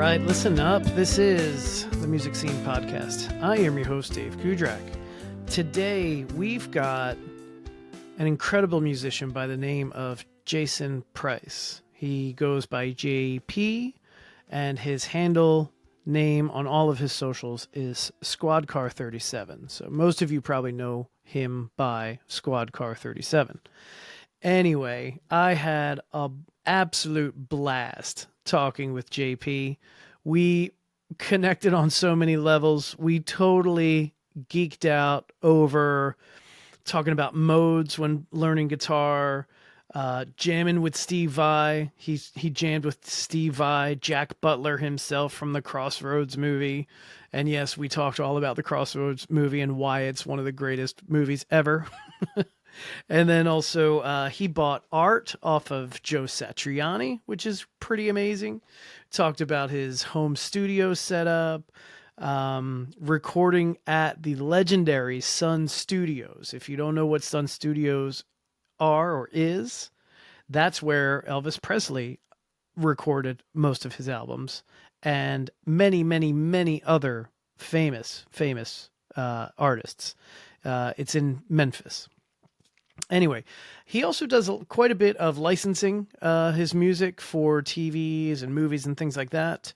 right, listen up. This is the Music Scene Podcast. I am your host, Dave Cudrak. Today, we've got an incredible musician by the name of Jason Price. He goes by JP, and his handle name on all of his socials is Squadcar37. So most of you probably know him by Squadcar37. Anyway, I had an absolute blast talking with JP. We connected on so many levels. We totally geeked out over talking about modes when learning guitar, jamming with Steve Vai. He jammed with Steve Vai, Jack Butler himself from the Crossroads movie. And yes, we talked all about the Crossroads movie and why it's one of the greatest movies ever. And then also he bought art off of Joe Satriani, which is pretty amazing. Talked about his home studio setup, recording at the legendary Sun Studios. If you don't know what Sun Studios are or is, that's where Elvis Presley recorded most of his albums and many, many, many other famous artists. It's in Memphis. Anyway, he also does quite a bit of licensing his music for TVs and movies and things like that.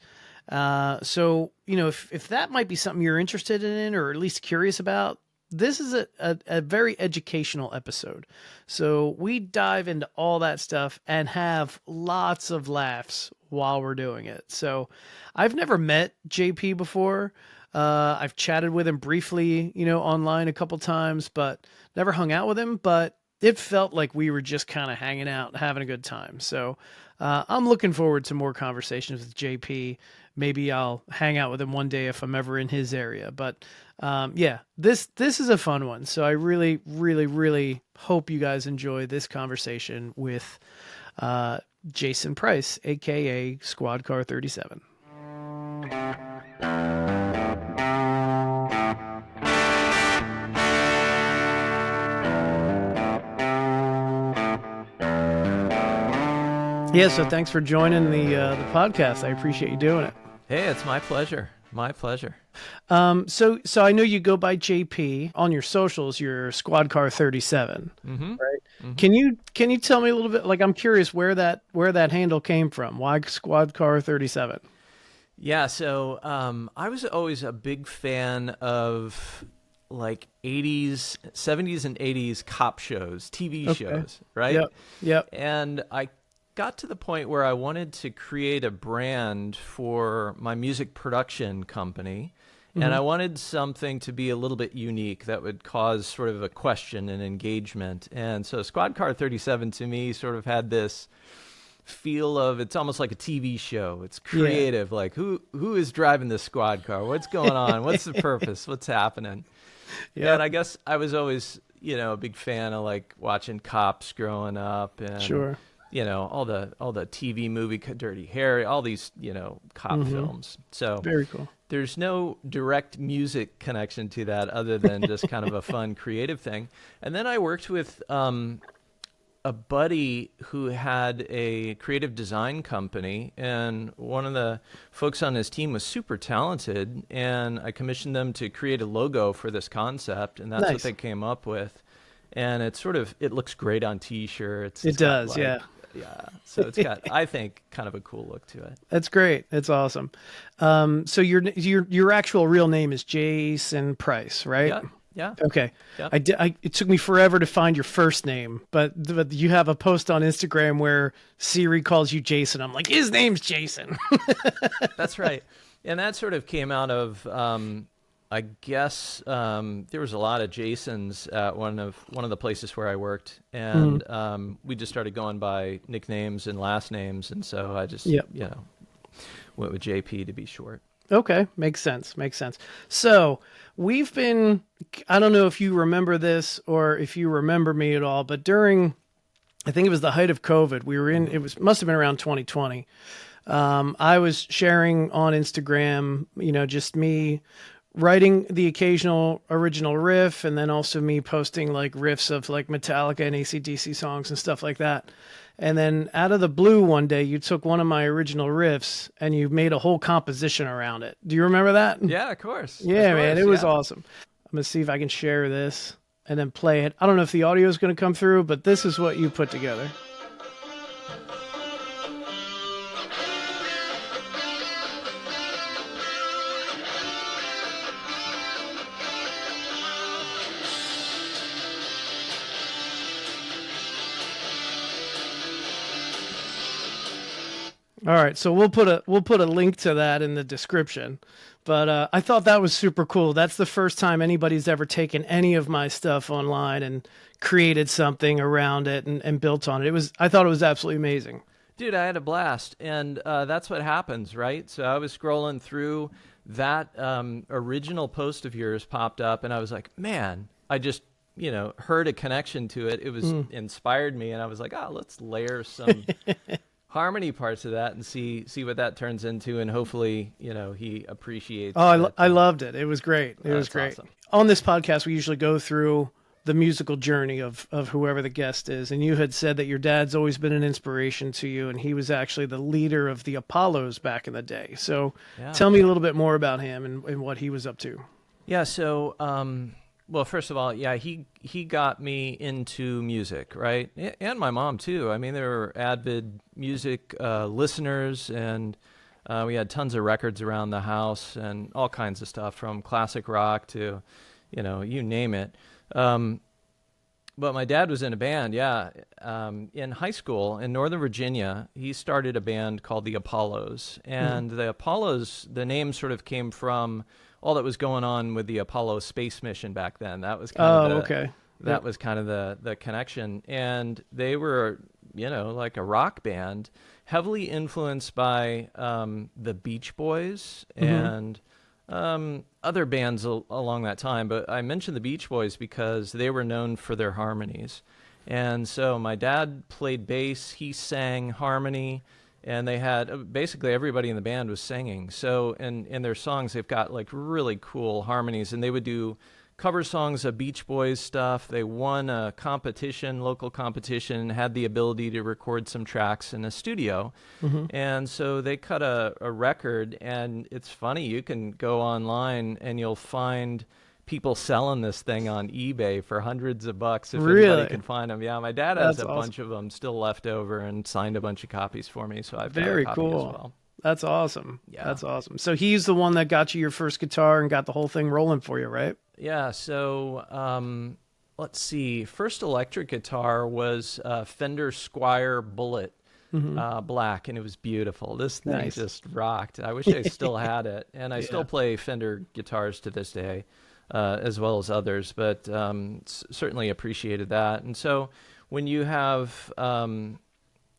So, you know, if that might be something you're interested in or at least curious about, this is a very educational episode. So we dive into all that stuff and have lots of laughs while we're doing it. So I've never met JP before. I've chatted with him briefly, online a couple times, but never hung out with him. But it felt like we were just kind of hanging out, having a good time. So I'm looking forward to more conversations with JP. Maybe I'll hang out with him one day if I'm ever in his area. But yeah, this is a fun one. So I really, really, really hope you guys enjoy this conversation with Jason Price, aka Squadcar37. Yeah, so thanks for joining the podcast. I appreciate you doing it. Hey, it's my pleasure. My pleasure. So I know you go by JP on your socials. You're Squadcar37, right? Mm-hmm. Can you tell me a little bit? Like, I'm curious where that handle came from. Why Squadcar37? Yeah, so I was always a big fan of like 70s and 80s cop shows, TV shows, right? Yep. And I got to the point where I wanted to create a brand for my music production company. Mm-hmm. And I wanted something to be a little bit unique that would cause sort of a question and engagement. And so Squadcar37 to me sort of had this feel of, it's almost like a TV show. It's creative. Yeah. Like who is driving this squad car? What's going on? What's the purpose? What's happening? Yeah. And I guess I was always, a big fan of like watching Cops growing up and sure. All the TV movie, Dirty Harry, all these, cop films. So very cool. There's no direct music connection to that other than just kind of a fun creative thing. And then I worked with a buddy who had a creative design company, and one of the folks on his team was super talented, and I commissioned them to create a logo for this concept, and that's nice. What they came up with. And it looks great on T-shirts. It does, yeah. Yeah, so it's got, I think, kind of a cool look to it. That's great. It's awesome. So your actual real name is Jason Price, right? Yeah. Okay. Yeah. It took me forever to find your first name, but you have a post on Instagram where Siri calls you Jason. I'm like, his name's Jason. That's right. And that sort of came out of, I guess there was a lot of Jasons at one of the places where I worked, and we just started going by nicknames and last names, and so I just went with JP to be short. Okay, makes sense. So we've been, I don't know if you remember this or if you remember me at all, but during, I think it was the height of COVID, must have been around 2020. I was sharing on Instagram, just me writing the occasional original riff, and then also me posting like riffs of like Metallica and AC/DC songs and stuff like that. And then out of the blue one day, you took one of my original riffs and you made a whole composition around it. Do you remember that? Yeah, of course. Yeah, Of man, course, it was yeah. awesome. I'm going to see if I can share this and then play it. I don't know if the audio is going to come through, but this is what you put together. All right, so we'll put a link to that in the description. But I thought that was super cool. That's the first time anybody's ever taken any of my stuff online and created something around it and built on it. I thought it was absolutely amazing. Dude, I had a blast, and that's what happens, right? So I was scrolling through that original post of yours popped up, and I was like, man, I just heard a connection to it. It was inspired me, and I was like, let's layer some harmony parts of that and see what that turns into, and hopefully he appreciates. Oh, I loved it. It was great. It was great. Awesome. On this podcast, we usually go through the musical journey of whoever the guest is, and you had said that your dad's always been an inspiration to you, and he was actually the leader of the Apollos back in the day. So tell me a little bit more about him and what he was up to. Yeah, so well, first of all, yeah, he got me into music, right? And my mom too. I mean, they were avid music listeners, and we had tons of records around the house and all kinds of stuff, from classic rock to, you name it. But my dad was in a band, yeah. In high school in Northern Virginia, he started a band called the Apollos. And the Apollos, the name sort of came from all that was going on with the Apollo space mission back then. That was kind of okay. That was kind of the connection. And they were, like a rock band, heavily influenced by the Beach Boys and other bands along that time. But I mentioned the Beach Boys because they were known for their harmonies. And so my dad played bass, he sang harmony, and they had basically everybody in the band was singing. So in their songs, they've got like really cool harmonies, and they would do cover songs of Beach Boys stuff. They won a competition, local competition, had the ability to record some tracks in a studio. And so they cut a record, and it's funny, you can go online and you'll find people selling this thing on eBay for hundreds of bucks if anybody can find them. Yeah, my dad has a bunch of them still left over and signed a bunch of copies for me, so I've got a copy as well. That's awesome. Yeah. That's awesome. So he's the one that got you your first guitar and got the whole thing rolling for you, right? Yeah, so let's see. First electric guitar was Fender Squire Bullet black, and it was beautiful. This thing just rocked. I wish I still had it, and I still play Fender guitars to this day, as well as others, but certainly appreciated that. And so when you have an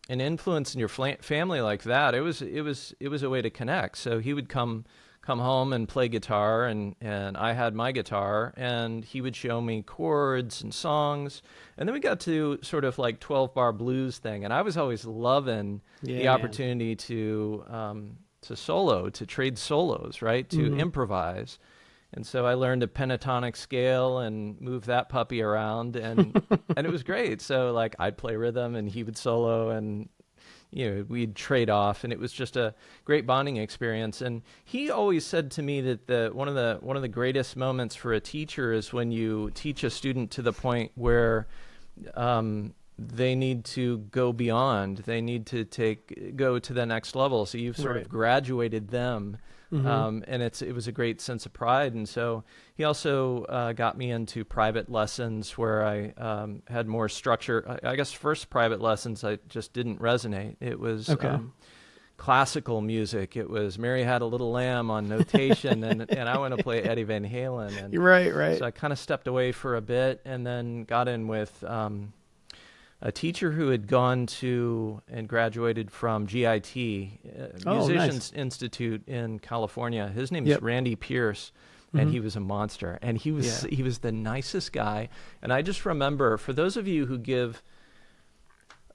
influence in your family like that, it was a way to connect. So he would come home and play guitar, and I had my guitar, and he would show me chords and songs, and then we got to sort of like 12-bar blues thing, and I was always loving the opportunity to solo, to trade solos, right, to improvise. And so I learned a pentatonic scale and moved that puppy around, and and it was great. So like I'd play rhythm and he would solo, and we'd trade off, and it was just a great bonding experience. And he always said to me that one of the greatest moments for a teacher is when you teach a student to the point where they need to go beyond. They need to go to the next level. So you've sort of graduated them. And it was a great sense of pride. And so he also got me into private lessons where I had more structure. I guess first private lessons I just didn't resonate. It was classical music. It was Mary Had a Little Lamb on notation, and I want to play Eddie Van Halen. And right. So I kind of stepped away for a bit, and then got in with a teacher who had gone to and graduated from GIT, Musicians Institute in California. His name is Randy Pierce, and he was a monster. And he was the nicest guy. And I just remember, for those of you who give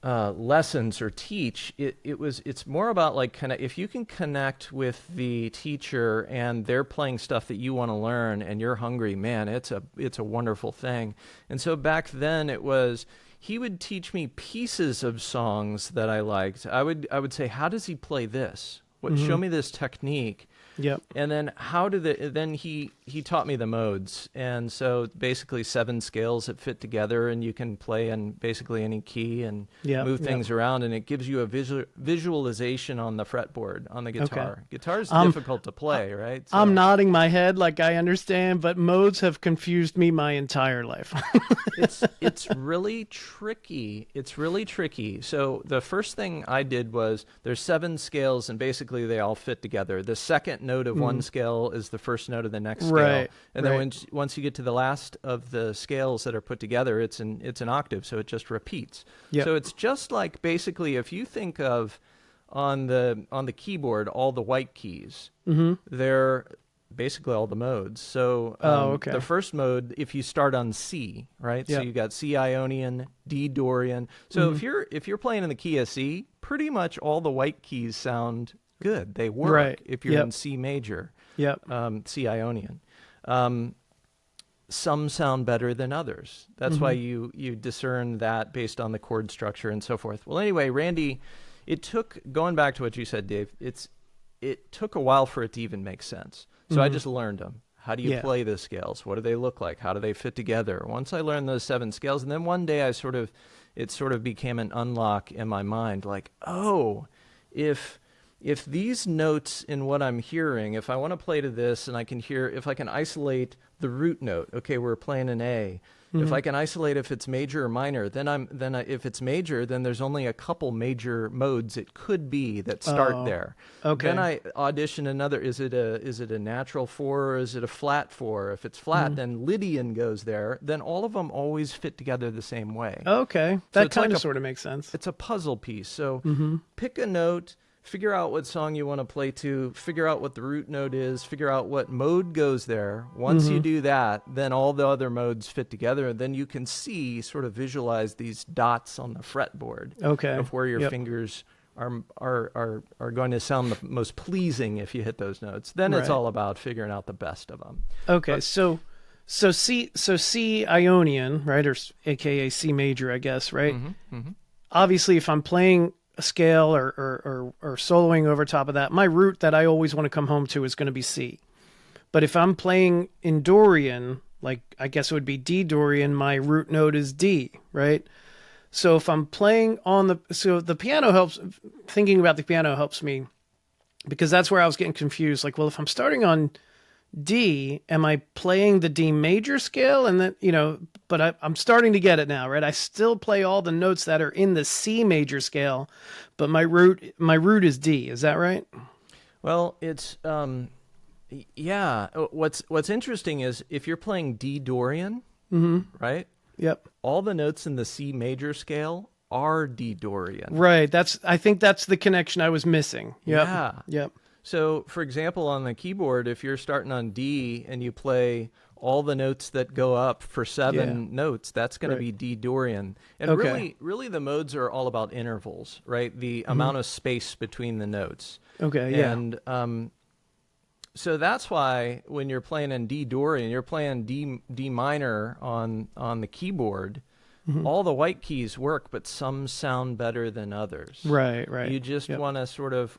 lessons or teach, it's more about like if you can connect with the teacher and they're playing stuff that you want to learn and you're hungry, man, it's a wonderful thing. And so back then it was, he would teach me pieces of songs that I liked. I would say, how does he play this? Show me this technique. Yep. And then then he taught me the modes. And so basically 7 scales that fit together, and you can play in basically any key and move things around, and it gives you a visualization on the fretboard on the guitar. Okay. Guitar's difficult to play, right? So, I'm nodding my head like I understand, but modes have confused me my entire life. it's really tricky. It's really tricky. So the first thing I did was, there's 7 scales, and basically they all fit together. The second note of one scale is the first note of the next scale. Right. And then once you get to the last of the scales that are put together, it's an octave, so it just repeats. Yep. So it's just like, basically, if you think of on the keyboard, all the white keys, they're basically all the modes. So the first mode, if you start on C, right? Yep. So you got C Ionian, D Dorian. So if you're playing in the key of C, pretty much all the white keys sound good. They work. Right. If you're in C major. Yep. C Ionian. Some sound better than others. That's why you discern that based on the chord structure and so forth. Well, anyway, Randy, going back to what you said, Dave, it took a while for it to even make sense. So I just learned them. How do you play the scales? What do they look like? How do they fit together? Once I learned those 7 scales, and then one day it sort of became an unlock in my mind, like, oh, if these notes in what I'm hearing, if I want to play to this and if I can isolate the root note, okay, we're playing an A. If I can isolate if it's major or minor, if it's major, then there's only a couple major modes it could be that start there. Okay. Then I audition another. Is it a natural 4 or is it a flat 4? If it's flat, then Lydian goes there. Then all of them always fit together the same way. Okay. So That it's like kind of sort of makes sense. It's a puzzle piece. So pick a note. Figure out what song you want to play to, figure out what the root note is, figure out what mode goes there. Once you do that, then all the other modes fit together, and then you can sort of visualize these dots on the fretboard of where your fingers are going to sound the most pleasing if you hit those notes. Then it's all about figuring out the best of them. Okay, so C Ionian, right, or AKA C major, I guess, right? Obviously, if I'm playing a scale or soloing over top of that, my root that I always want to come home to is going to be C. But if I'm playing in Dorian, like I guess it would be D Dorian, my root note is D, right? So if I'm playing so the piano helps, thinking about the piano helps me, because that's where I was getting confused. Like, well, if I'm starting on D, am I playing the D major scale? And then, but I'm starting to get it now, right? I still play all the notes that are in the C major scale, but my root is D. Is that right? Well, it's, yeah. What's interesting is if you're playing D Dorian, right? Yep. All the notes in the C major scale are D Dorian. Right. I think that's the connection I was missing. Yep. Yeah. Yep. So, for example, on the keyboard, if you're starting on D and you play all the notes that go up for 7 notes, that's going to be D Dorian. And really the modes are all about intervals, right? The amount of space between the notes. Okay, yeah. And so that's why when you're playing in D Dorian, you're playing D minor on the keyboard. All the white keys work, but some sound better than others. Right. You just want to sort of,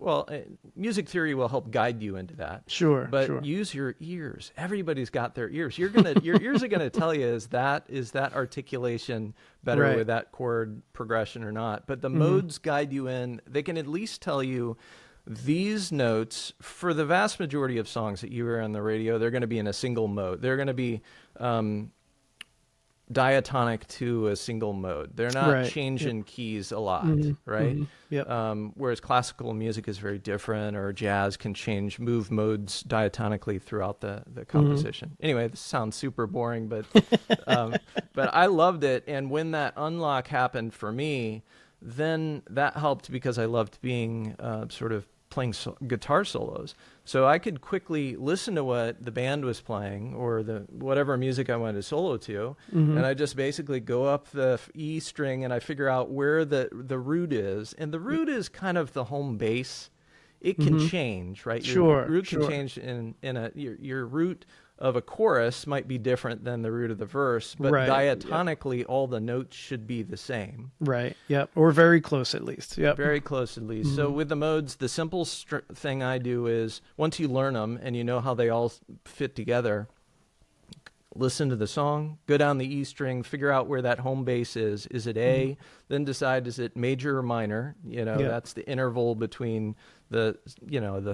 music theory will help guide you into that. Sure. But use your ears. Everybody's got their ears. Your ears are gonna tell you is that articulation better with that chord progression or not. But the modes guide you in. They can at least tell you these notes, for the vast majority of songs that you hear on the radio, they're going to be in a single mode. They're going to be diatonic to a single mode. They're not changing keys a lot, right? Yep. Whereas classical music is very different, or jazz can move modes diatonically throughout the composition. Anyway, this sounds super boring, but I loved it. And when that unlock happened for me, then that helped because I loved being sort of playing guitar solos. So I could quickly listen to what the band was playing or whatever music I wanted to solo to, and I just basically go up the E string and I figure out where the root is. And the root is kind of the home base. It can change, right? Your root can change in your root of a chorus might be different than the root of the verse, but Right. diatonically, all the notes should be the same. Right. Yep. Or very close at least. Yep. Very close at least. So with the modes, the simple thing I do is once you learn them and you know how they all fit together, listen to the song, go down the E string, figure out where that home bass is. Is it A? Then decide, is it major or minor? You know, that's the interval between the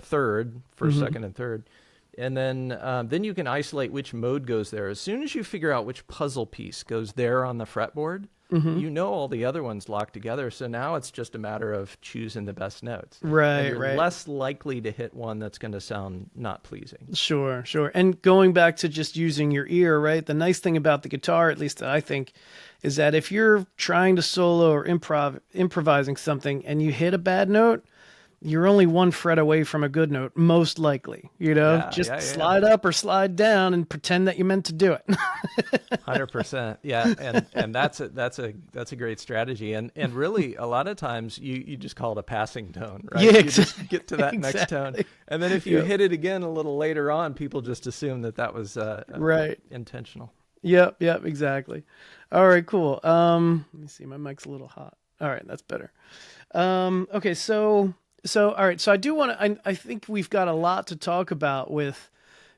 third, first, second, and third. And then you can isolate which mode goes there. As soon as you figure out which puzzle piece goes there on the fretboard, you know all the other ones locked together. So now it's just a matter of choosing the best notes. Right, and you're right. less likely to hit one that's going to sound not pleasing. Sure, sure. And going back to just using your ear, right? The nice thing about the guitar, at least I think, is that if you're trying to solo or improvising something and you hit a bad note, you're only one fret away from a good note, most likely. You know, just slide up or slide down and pretend that you meant to do it. 100%. Yeah, and that's a great strategy. And really, a lot of times you just call it a passing tone, right? Yeah, you just get to that next tone, and then if you hit it again a little later on, people just assume that was right, intentional. Yep, exactly. All right, cool. Let me see, my mic's a little hot. All right, that's better. Okay, so all right, so I do want to. I think we've got a lot to talk about with,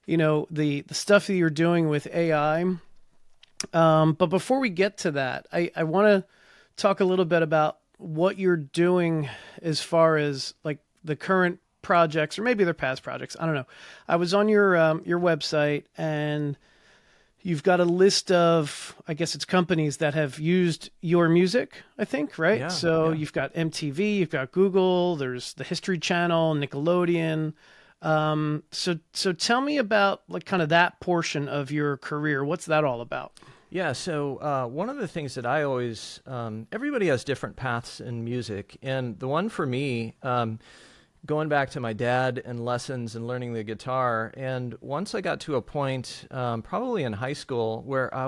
the stuff that you're doing with AI. But before we get to that, I want to talk a little bit about what you're doing as far as like the current projects, or maybe they're past projects. I don't know. I was on your website, and you've got a list of, I guess it's companies that have used your music, I think, right? Yeah, so you've got MTV, you've got Google, there's the History Channel, Nickelodeon. So tell me about like kind of that portion of your career. What's that all about? Yeah, so one of the things that I always, everybody has different paths in music, and the one for me, going back to my dad and lessons and learning the guitar. And once I got to a point, probably in high school, where I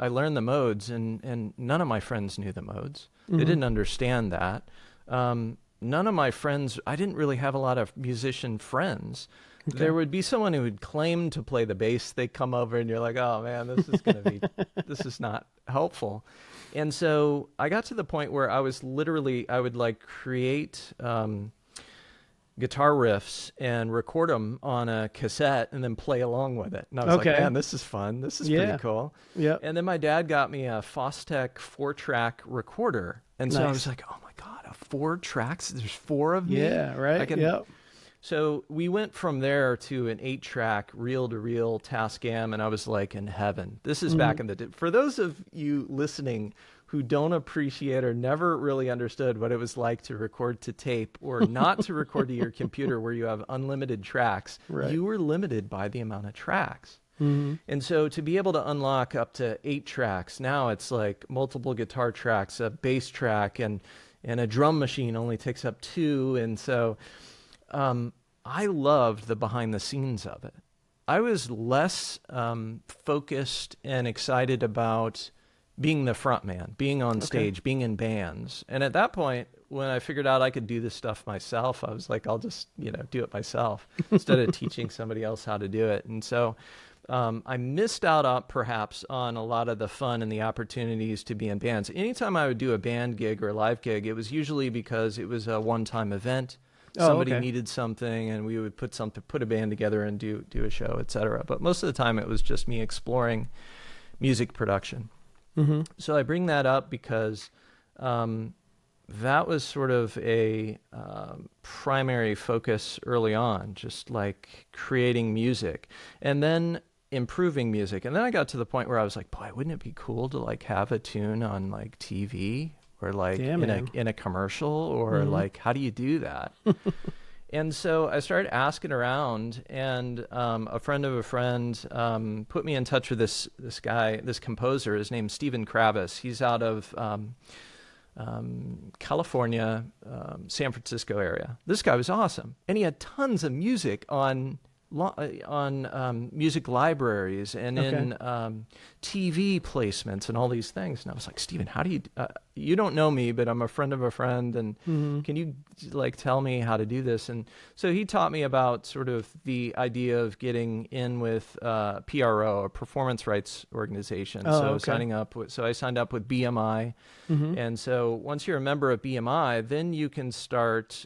learned the modes, and none of my friends knew the modes. They didn't understand that. None of my friends, I didn't really have a lot of musician friends. Okay. There would be someone who would claim to play the bass. They come over and you're like, oh man, this is not helpful. And so I got to the point where I would like create, guitar riffs and record them on a cassette and then play along with it. And I was like, man, this is fun. This is pretty cool. Yeah. And then my dad got me a Fostech 4-track recorder. And so I was like, oh my God, 4 tracks? There's 4 of me? Yeah, right. So we went from there to an 8-track reel-to-reel Tascam, and I was like in heaven. This is back in the day. For those of you listening who don't appreciate or never really understood what it was like to record to tape or not to record to your computer where you have unlimited tracks, you were limited by the amount of tracks. And so to be able to unlock up to 8 tracks, now it's like multiple guitar tracks, a bass track, and a drum machine only takes up 2. And so I loved the behind the scenes of it. I was less focused and excited about being the front man, being on stage, being in bands. And at that point, when I figured out I could do this stuff myself, I was like, I'll just, do it myself instead of teaching somebody else how to do it. And so I missed out perhaps on a lot of the fun and the opportunities to be in bands. Anytime I would do a band gig or a live gig, it was usually because it was a one-time event. Somebody needed something, and we would put a band together and do a show, etc. But most of the time, it was just me exploring music production. So I bring that up because that was sort of a primary focus early on, just like creating music and then improving music. And then I got to the point where I was like, boy, wouldn't it be cool to like have a tune on like TV or like in a commercial or like, how do you do that? And so I started asking around, and a friend of a friend put me in touch with this guy, this composer. His name's Stephen Kravis. He's out of California, San Francisco area. This guy was awesome, and he had tons of music on music libraries and in TV placements and all these things. And I was like, Stephen, how do you don't know me, but I'm a friend of a friend, and can you like tell me how to do this. And so he taught me about sort of the idea of getting in with PRO, a performance rights organization. Oh, so okay. I signed up with BMI. And so once you're a member of BMI, then you can start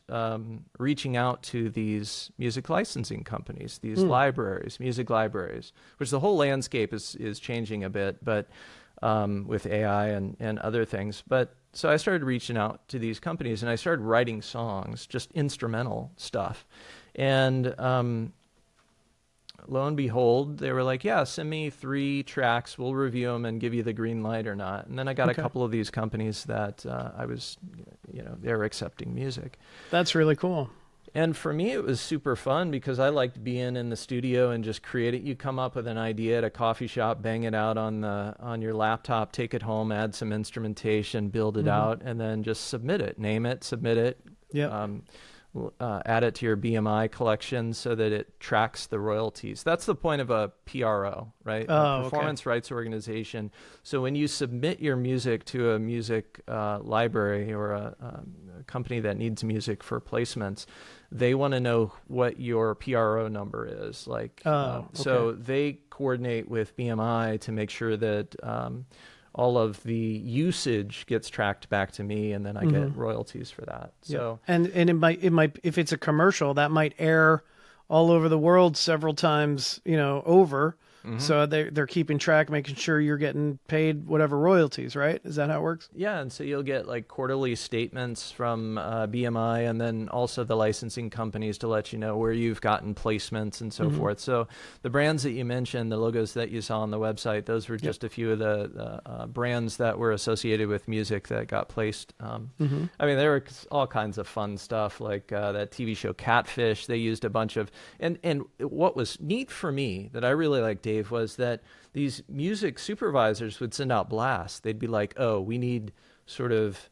reaching out to these music licensing companies, these libraries, music libraries, which the whole landscape is changing a bit, but with AI and other things. But so I started reaching out to these companies, and I started writing songs, just instrumental stuff. And lo and behold, they were like, yeah, send me 3 tracks. We'll review them and give you the green light or not. And then I got a couple of these companies that they were accepting music. That's really cool. And for me, it was super fun because I liked being in the studio and just create it. You come up with an idea at a coffee shop, bang it out on your laptop, take it home, add some instrumentation, build it out, and then just submit it, name it, submit it. Yeah. Add it to your BMI collection so that it tracks the royalties. That's the point of a PRO, right? A performance rights organization. So when you submit your music to a music library or a company that needs music for placements, they want to know what your PRO number is. So they coordinate with BMI to make sure that all of the usage gets tracked back to me, and then I get royalties for that. So and it might if it's a commercial that might air all over the world several times, over. So they're keeping track, making sure you're getting paid whatever royalties, right? Is that how it works? Yeah, and so you'll get like quarterly statements from BMI, and then also the licensing companies to let you know where you've gotten placements and so forth. So the brands that you mentioned, the logos that you saw on the website, those were just a few of the brands that were associated with music that got placed. I mean, there were all kinds of fun stuff, like that TV show Catfish. They used a bunch of, and what was neat for me that I really liked, Dave, was that these music supervisors would send out blasts. They'd be like, oh, we need sort of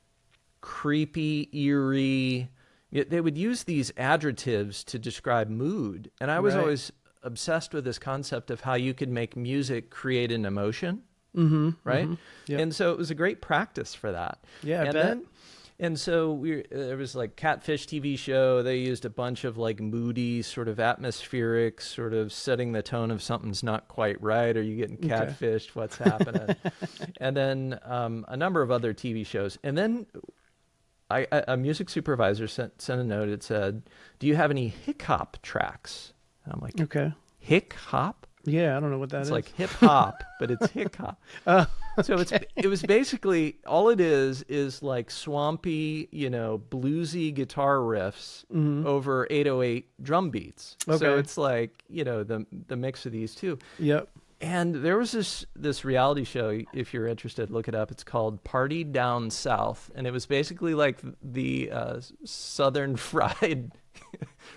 creepy, eerie. They would use these adjectives to describe mood. And I was always obsessed with this concept of how you could make music create an emotion. Right? Yep. And so it was a great practice for that. Yeah, I bet. And so there was like Catfish TV show. They used a bunch of like moody, sort of atmospheric, sort of setting the tone of something's not quite right. Are you getting catfished? What's happening? And then a number of other TV shows. And then a music supervisor sent a note. It said, "Do you have any hip hop tracks?" And I'm like, okay, hip hop? Yeah, I don't know what that is. It's like hip hop, but it's hip hop. So it was basically all it is like swampy, bluesy guitar riffs over 808 drum beats. Okay. So it's like, the mix of these two. Yep. And there was this reality show, if you're interested, look it up. It's called Party Down South. And it was basically like the Southern Fried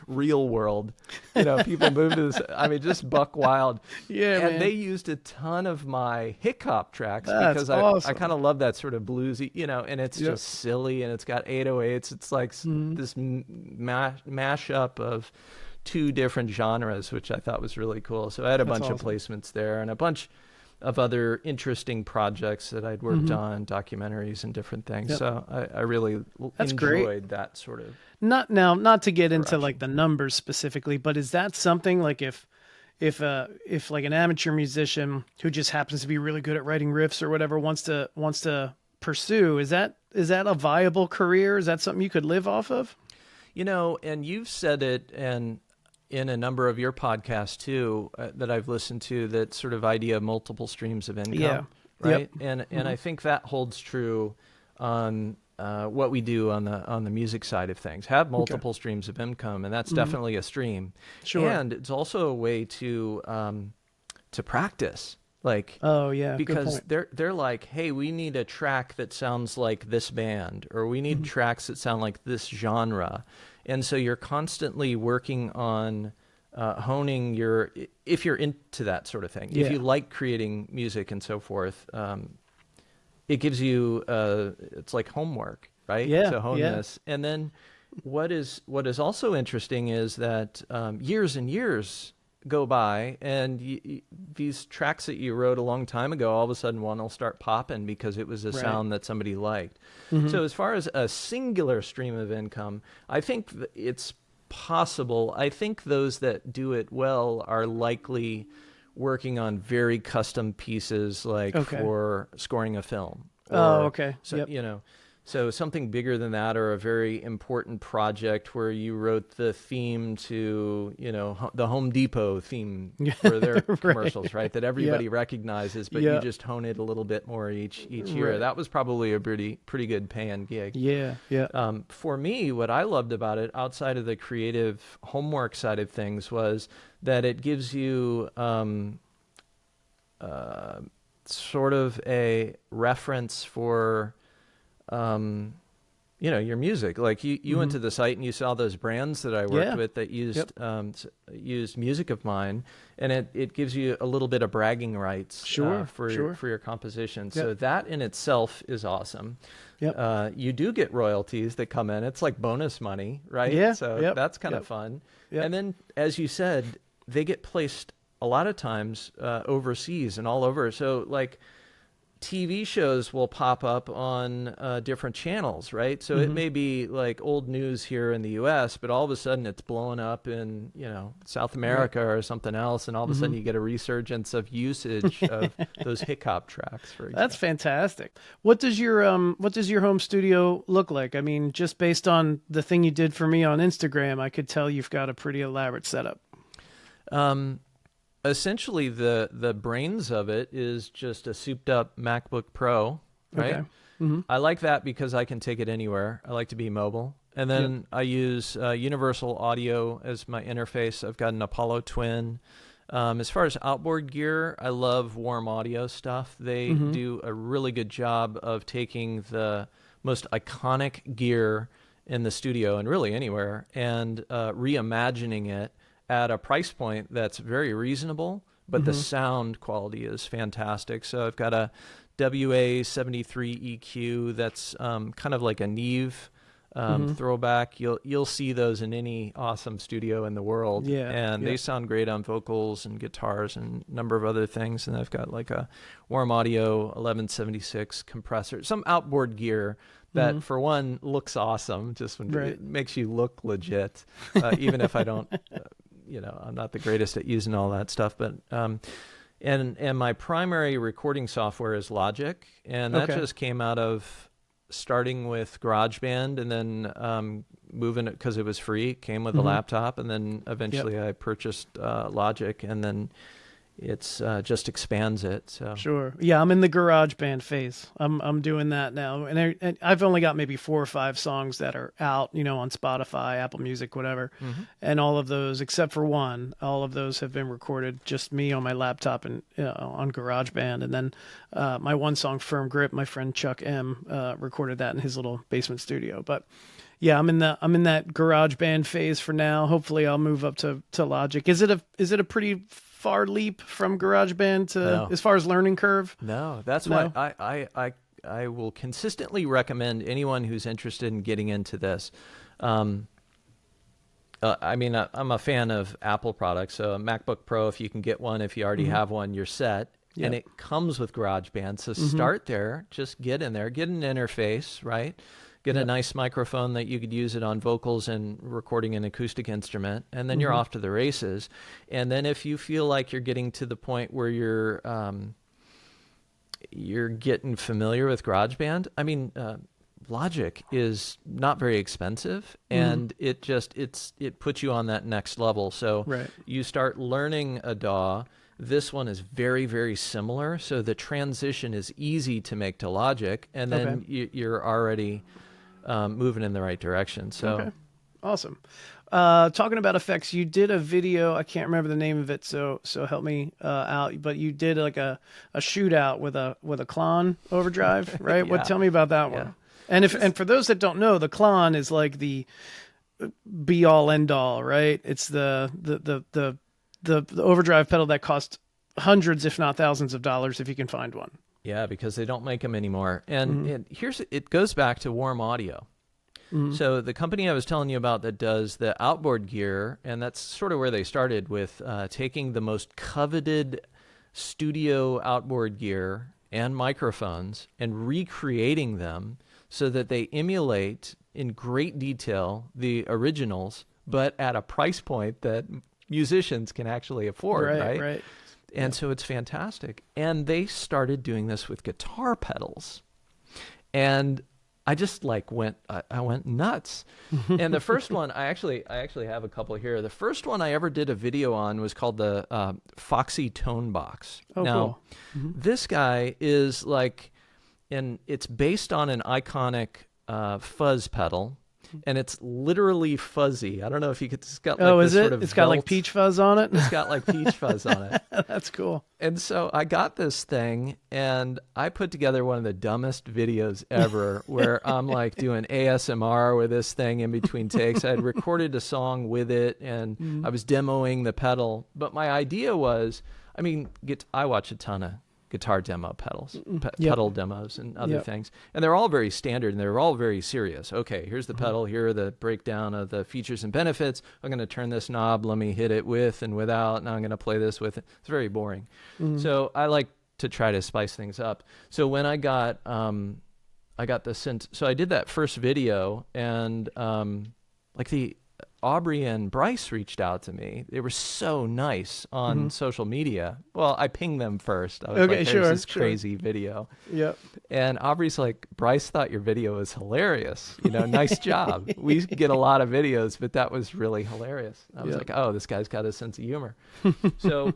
Real World. People moved to this, just buck wild. Yeah, and man. they used a ton of my hip hop tracks That's because awesome. I kind of love that sort of bluesy, and it's just silly, and it's got 808s. It's like this mashup of 2 different genres, which I thought was really cool. So I had a bunch of placements there and a bunch of other interesting projects that I'd worked on, documentaries and different things. Yep. So I really enjoyed great. that sort of. Not to get into like the numbers specifically, but is that something like if like an amateur musician who just happens to be really good at writing riffs or whatever wants to pursue, is that a viable career? Is that something you could live off of? And you've said it, and in a number of your podcasts too, that I've listened to, that sort of idea of multiple streams of income, right? Yep. And I think that holds true on what we do on the music side of things. Have multiple streams of income, and that's definitely a stream. Sure. And it's also a way to practice. Like, oh yeah, because they're like, hey, we need a track that sounds like this band, or we need tracks that sound like this genre. And so you're constantly working on honing if you're into that sort of thing, if you like creating music and so forth, it gives you, it's like homework, right? Yeah. To hone this. And then what is also interesting is that years and years go by, and these tracks that you wrote a long time ago, all of a sudden one will start popping because it was a sound that somebody liked. So as far as a singular stream of income, I think it's possible. I think those that do it well are likely working on very custom pieces, like for scoring a film. So, so something bigger than that, or a very important project where you wrote the theme to, the Home Depot theme for their commercials, right? That everybody recognizes, but you just hone it a little bit more each year. That was probably a pretty good paying gig. For me, what I loved about it, outside of the creative homework side of things, was that it gives you sort of a reference for your music. Like you went to the site and you saw those brands that I worked with that used music of mine, and it gives you a little bit of bragging rights for your composition. So that in itself is awesome. You do get royalties that come in. It's like bonus money, right? So that's kind of fun. And then, as you said, they get placed a lot of times overseas and all over. So like TV shows will pop up on different channels, right? So it may be like old news here in the U.S., but all of a sudden it's blowing up in, South America or something else, and all of a sudden you get a resurgence of usage of those hip hop tracks, for example. That's fantastic. What does your home studio look like? I mean, just based on the thing you did for me on Instagram, I could tell you've got a pretty elaborate setup. Essentially, the brains of it is just a souped-up MacBook Pro, right? I like that because I can take it anywhere. I like to be mobile. And then I use Universal Audio as my interface. I've got an Apollo Twin. As far as outboard gear, I love Warm Audio stuff. They do a really good job of taking the most iconic gear in the studio and really anywhere and reimagining it at a price point that's very reasonable, but the sound quality is fantastic. So I've got a WA73 EQ that's kind of like a Neve throwback. You'll see those in any awesome studio in the world. They sound great on vocals and guitars and a number of other things. And I've got like a Warm Audio 1176 compressor, some outboard gear that for one looks awesome, just when it makes you look legit, even if I don't I'm not the greatest at using all that stuff, but and my primary recording software is Logic, and that just came out of starting with GarageBand and then moving it because it was free. It came with a laptop, and then eventually I purchased Logic, and then it's just expands it. So Sure. Yeah, I'm in the GarageBand phase. I'm doing that now, and I've only got maybe 4 or 5 songs that are out, on Spotify, Apple Music, whatever, and all of those, except for one, all of those have been recorded just me on my laptop and on GarageBand, and then my one song, Firm Grip, my friend Chuck M recorded that in his little basement studio, but. Yeah, I'm in that GarageBand phase for now. Hopefully, I'll move up to Logic. Is it a pretty far leap from GarageBand to as far as learning curve? No, that's why I will consistently recommend anyone who's interested in getting into this. I'm a fan of Apple products, so a MacBook Pro, if you can get one, if you already have one, you're set. And it comes with GarageBand, so start there. Just get in there, get an interface, right? Get a nice microphone that you could use it on vocals and recording an acoustic instrument, and then you're off to the races. And then if you feel like you're getting to the point where you're getting familiar with GarageBand, Logic is not very expensive, and it puts you on that next level. So you start learning a DAW. This one is very, very similar, so the transition is easy to make to Logic, and then you're already moving in the right direction. So awesome. Talking about effects, you did a video, I can't remember the name of it, so help me out, but you did like a shootout with a Klon overdrive, right? Tell me about that one. And for those that don't know, the Klon is like the be all end all, right? It's the overdrive pedal that costs hundreds, if not thousands of dollars if you can find one. Yeah, because they don't make them anymore. And it goes back to Warm Audio. So the company I was telling you about that does the outboard gear, and that's sort of where they started with taking the most coveted studio outboard gear and microphones and recreating them so that they emulate in great detail the originals, but at a price point that musicians can actually afford, right? Right. And so it's fantastic. And they started doing this with guitar pedals. And I just I went nuts. And the first one, I actually have a couple here. The first one I ever did a video on was called the Foxy Tone Box. Oh, now, cool. This guy is it's based on an iconic fuzz pedal. And it's literally fuzzy. I don't know if you could. It's got like is this it? sort of It's got like peach fuzz on it. It's got like peach fuzz on it. That's cool. And so I got this thing, and I put together one of the dumbest videos ever, where I'm like doing ASMR with this thing in between takes. I had recorded a song with it, and I was demoing the pedal. But my idea was, I watch a ton of guitar demo pedals, pedal demos and other things. And they're all very standard and they're all very serious. Okay, here's the pedal. Here are the breakdown of the features and benefits. I'm going to turn this knob. Let me hit it with and without. Now I'm going to play this with it. It's very boring. So I like to try to spice things up. So when I got the synth, so I did that first video, and Aubrey and Bryce reached out to me. They were so nice on social media. Well, I pinged them first. I was like, there's this crazy video. Yep. And Aubrey's like, Bryce thought your video was hilarious. Nice job. We get a lot of videos, but that was really hilarious. I was like, oh, this guy's got a sense of humor. So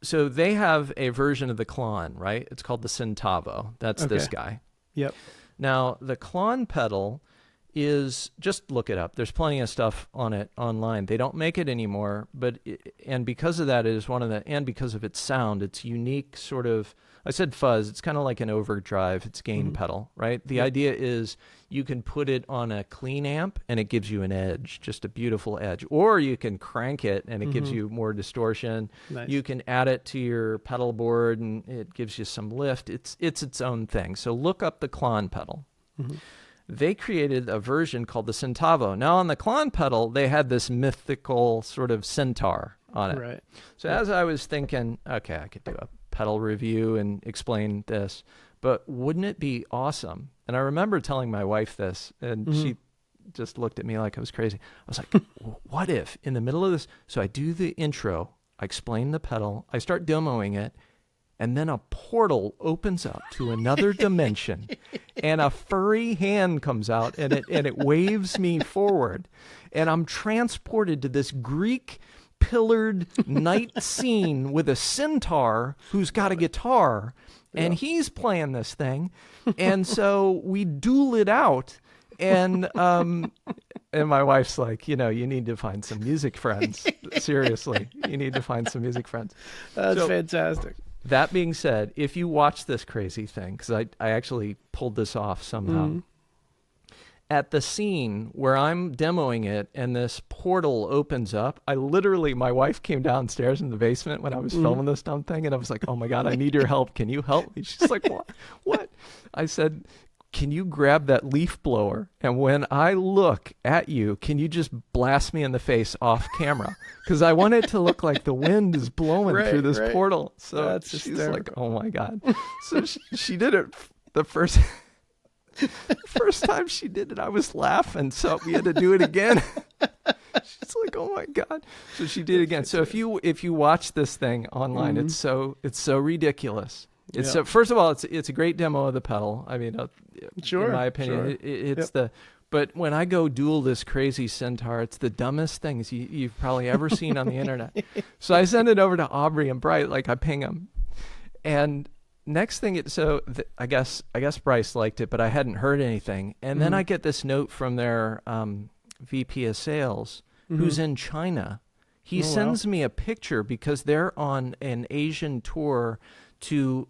so they have a version of the Klon, right? It's called the Centavo. That's this guy. Yep. Now, the Klon pedal is, just look it up. There's plenty of stuff on it online. They don't make it anymore, and because of that, it is and because of its sound, its unique sort of, I said fuzz, it's kind of like an overdrive, it's gain pedal, right? The idea is you can put it on a clean amp and it gives you an edge, just a beautiful edge. Or you can crank it and it gives you more distortion. Nice. You can add it to your pedal board and it gives you some lift. It's its own thing. So look up the Klon pedal. They created a version called the Centavo. Now on the Klon pedal, they had this mythical sort of centaur on it. Right. So as I was thinking, okay, I could do a pedal review and explain this, but wouldn't it be awesome? And I remember telling my wife this, and she just looked at me like I was crazy. I was like, what if in the middle of this, so I do the intro, I explain the pedal, I start demoing it, and then a portal opens up to another dimension, and a furry hand comes out, and it waves me forward, and I'm transported to this Greek pillared night scene with a centaur who's got a guitar, and he's playing this thing, and so we duel it out, and my wife's like, you need to find some music friends. Seriously, you need to find some music friends. That's fantastic. That being said, if you watch this crazy thing, because I actually pulled this off somehow, at the scene where I'm demoing it and this portal opens up, my wife came downstairs in the basement when I was filming this dumb thing, and I was like, oh my God, I need your help. Can you help me? She's like, what? What? I said, can you grab that leaf blower? And when I look at you, can you just blast me in the face off camera? Because I want it to look like the wind is blowing through this portal. So that's she's hysterical. like, oh my God. So she did it the first time she did it, I was laughing. So we had to do it again. She's like, oh my God. So she did it again. So if you watch this thing online, it's so ridiculous. It's so, first of all, it's a great demo of the pedal. I mean, in my opinion, it's but when I go duel this crazy centaur, it's the dumbest things you've probably ever seen on the internet. So I send it over to Aubrey and Bryce, I ping them. And next thing, I guess Bryce liked it, but I hadn't heard anything. And then I get this note from their VP of sales who's in China. He sends me a picture because they're on an Asian tour to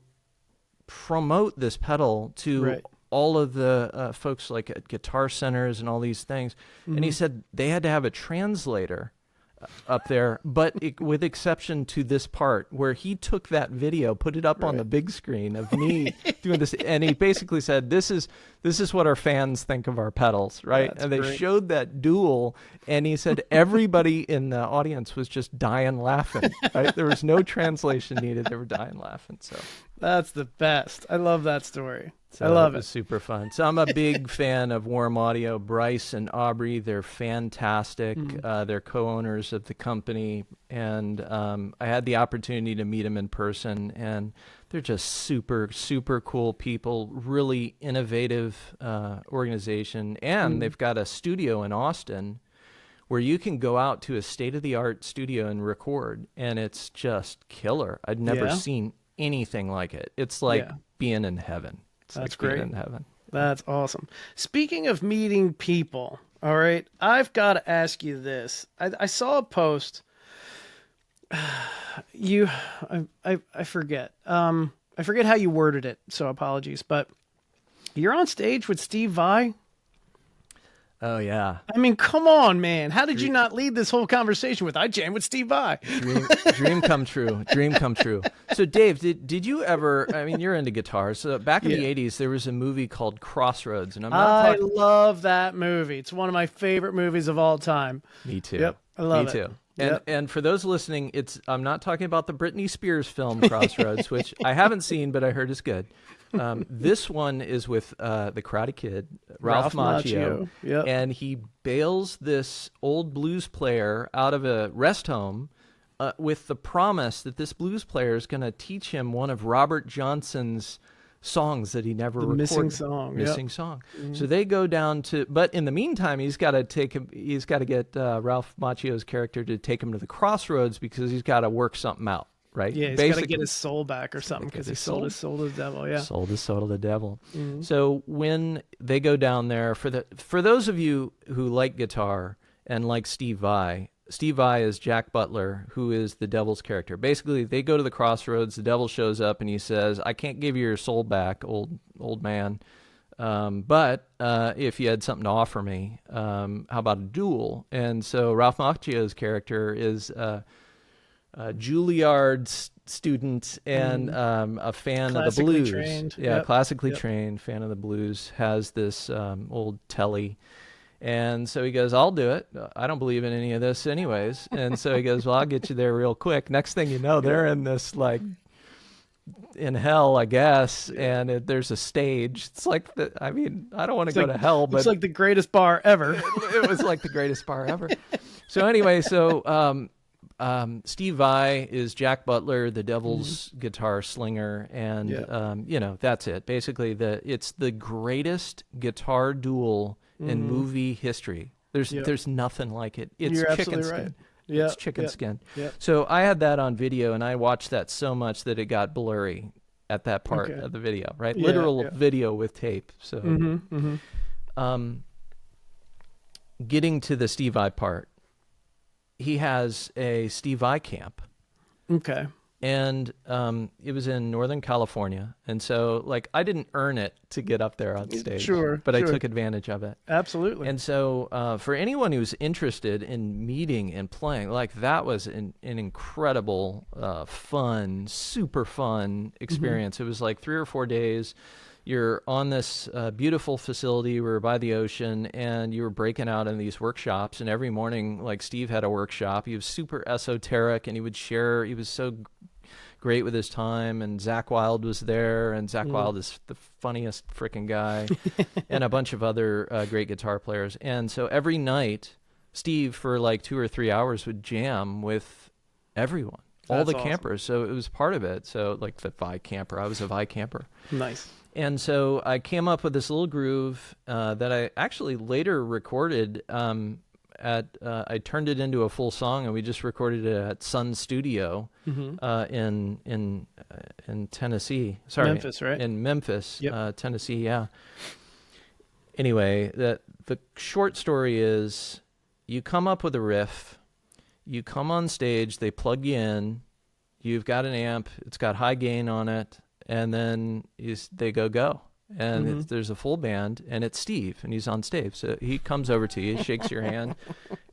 promote this pedal to all of the folks like at guitar centers and all these things. And he said they had to have a translator. up there, but with exception to this part where he took that video, put it up on the big screen of me doing this, and he basically said, "This is what our fans think of our pedals," right? That's and they great. showed that duel, and he said everybody in the audience was just dying laughing. Right? There was no translation needed; they were dying laughing. So That's the best. I love that story. So I love it was it. super fun. So I'm a big fan of Warm Audio. Bryce and Aubrey, they're fantastic. They're co-owners of the company. And I had the opportunity to meet them in person. And they're just super, super cool people, really innovative organization. And they've got a studio in Austin where you can go out to a state-of-the-art studio and record. And it's just killer. I'd never seen anything like it. It's like being in heaven. That's like being great. in heaven. That's awesome. Speaking of meeting people, all right, I've got to ask you this. I saw a post. I forget. I forget how you worded it, so apologies. But you're on stage with Steve Vai. Oh yeah. I mean, come on, man. How did you not lead this whole conversation with "I jam with Steve Vai"? Dream come true. Dream come true. So Dave, did you ever, I mean, you're into guitars. So back in the 80s, there was a movie called Crossroads. And I love that movie. It's one of my favorite movies of all time. Me too. Yep, I love Me it. too. And for those listening, I'm not talking about the Britney Spears film Crossroads, which I haven't seen, but I heard is good. This one is with the Karate Kid, Ralph Macchio, and he bails this old blues player out of a rest home with the promise that this blues player is going to teach him one of Robert Johnson's songs that he never recorded. Missing song. Missing song. So they go down to, but in the meantime, he's got to get Ralph Macchio's character to take him to the crossroads because he's got to work something out. Right? Yeah, he's got to get his soul back or something because he sold his soul to the devil. Yeah, sold his soul to the devil. So when they go down there, for those of you who like guitar and like Steve Vai is Jack Butler, who is the devil's character. Basically, they go to the crossroads. The devil shows up and he says, "I can't give you your soul back, old man, but if you had something to offer me, how about a duel?" And so Ralph Macchio's character is Juilliard student and a fan of the blues. Trained. Classically trained, fan of the blues, has this old telly. And so he goes, "I'll do it. I don't believe in any of this anyways." And so he goes, "Well, I'll get you there real quick." Next thing you know, they're in this, like, in hell, I guess, and there's a stage. It's like, I mean, I don't want to go to hell, but it's like the greatest bar ever. It was like the greatest bar ever. So anyway, Steve Vai is Jack Butler, the devil's guitar slinger, and that's it. Basically, it's the greatest guitar duel in movie history. There's nothing like it. It's You're chicken absolutely skin. right. Yeah, it's chicken skin. Yeah. So I had that on video, and I watched that so much that it got blurry at that part of the video. Right, literal video with tape. So, getting to the Steve Vai part. He has a Steve Vai camp. Okay. And it was in Northern California. And so, like, I didn't earn it to get up there on stage. But I took advantage of it. Absolutely. And so for anyone who's interested in meeting and playing, like, that was an incredible, fun, super fun experience. It was like 3 or 4 days. You're on this beautiful facility. We're by the ocean, and you were breaking out in these workshops. And every morning, like, Steve had a workshop. He was super esoteric, and he would share. He was so great with his time. And Zakk Wylde was there, and Zakk Wylde is the funniest freaking guy, and a bunch of other great guitar players. And so every night, Steve, for like 2 or 3 hours, would jam with everyone, all the campers. So it was part of it. So, like, the Vai camper. I was a Vai camper. Nice. And so I came up with this little groove that I actually later recorded I turned it into a full song, and we just recorded it at Sun Studio in Tennessee. Sorry, Memphis, right? In Memphis, Tennessee. Yeah. Anyway, the short story is, you come up with a riff, you come on stage, they plug you in, you've got an amp, it's got high gain on it. And then they go. And there's a full band, and it's Steve, and he's on stage. So he comes over to you, shakes your hand,